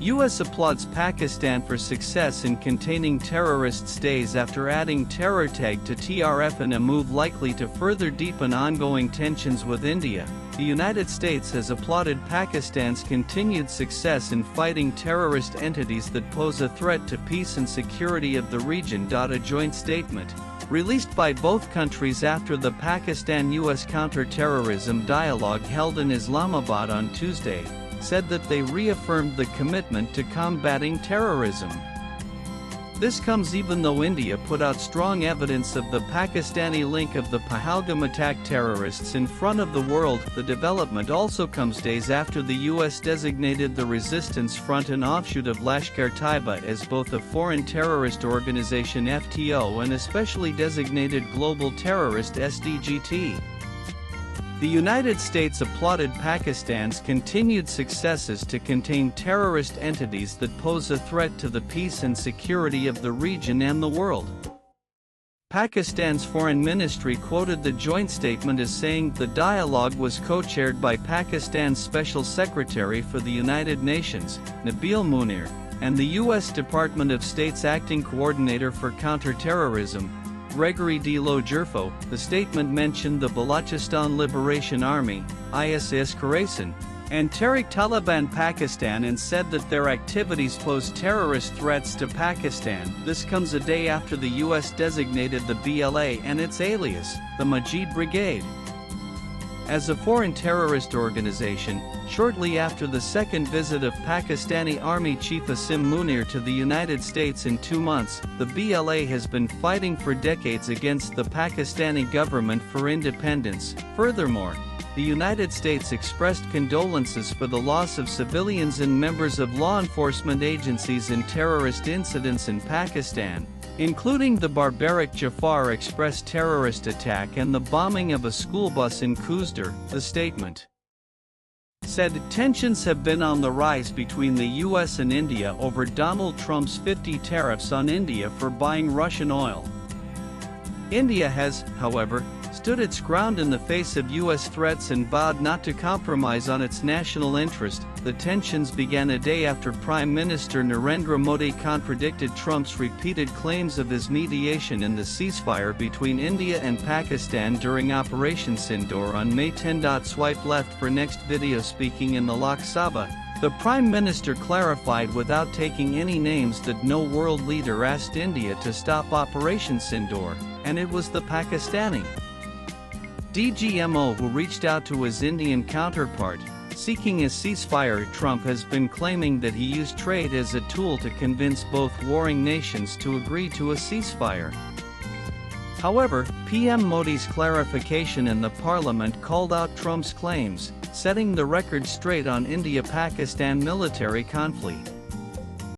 US applauds Pakistan for success in containing terrorists days after adding terror tag to TRF in a move likely to further deepen ongoing tensions with India. The United States has applauded Pakistan's continued success in fighting terrorist entities that pose a threat to peace and security of the region. A joint statement, released by both countries after the Pakistan-US counter-terrorism dialogue held in Islamabad on Tuesday, said that they reaffirmed the commitment to combating terrorism. This comes even though India put out strong evidence of the Pakistani link of the Pahalgam attack terrorists in front of the world. The development also comes days after the US designated the Resistance Front, an offshoot of Lashkar-Taiba, as both a foreign terrorist organization (FTO) and especially designated global terrorist (SDGT). The United States applauded Pakistan's continued successes to contain terrorist entities that pose a threat to the peace and security of the region and the world. Pakistan's foreign ministry quoted the joint statement as saying the dialogue was co-chaired by Pakistan's Special Secretary for the United Nations, Nabil Munir, and the U.S. Department of State's acting coordinator for counterterrorism, Gregory D. Lojerfo. The statement mentioned the Balochistan Liberation Army, ISIS Khorasan, and Tehrik-Taliban Pakistan and said that their activities pose terrorist threats to Pakistan. This comes a day after the U.S. designated the BLA and its alias, the Majid Brigade, as a foreign terrorist organization. Shortly after the second visit of Pakistani Army Chief Asim Munir to the United States in 2 months, the BLA has been fighting for decades against the Pakistani government for independence. Furthermore, the United States expressed condolences for the loss of civilians and members of law enforcement agencies in terrorist incidents in Pakistan, including the barbaric Jafar Express terrorist attack and the bombing of a school bus in Khuzdur. The statement said tensions have been on the rise between the US and India over Donald Trump's 50 tariffs on India for buying Russian oil. India has, however, stood its ground in the face of US threats and vowed not to compromise on its national interest. The tensions began a day after Prime Minister Narendra Modi contradicted Trump's repeated claims of his mediation in the ceasefire between India and Pakistan during Operation Sindoor on May 10. Swipe left for next video. Speaking in the Lok Sabha, the Prime Minister clarified without taking any names that no world leader asked India to stop Operation Sindoor, and it was the Pakistani DGMO who reached out to his Indian counterpart, seeking a ceasefire. Trump has been claiming that he used trade as a tool to convince both warring nations to agree to a ceasefire. However, PM Modi's clarification in the parliament called out Trump's claims, setting the record straight on India-Pakistan military conflict.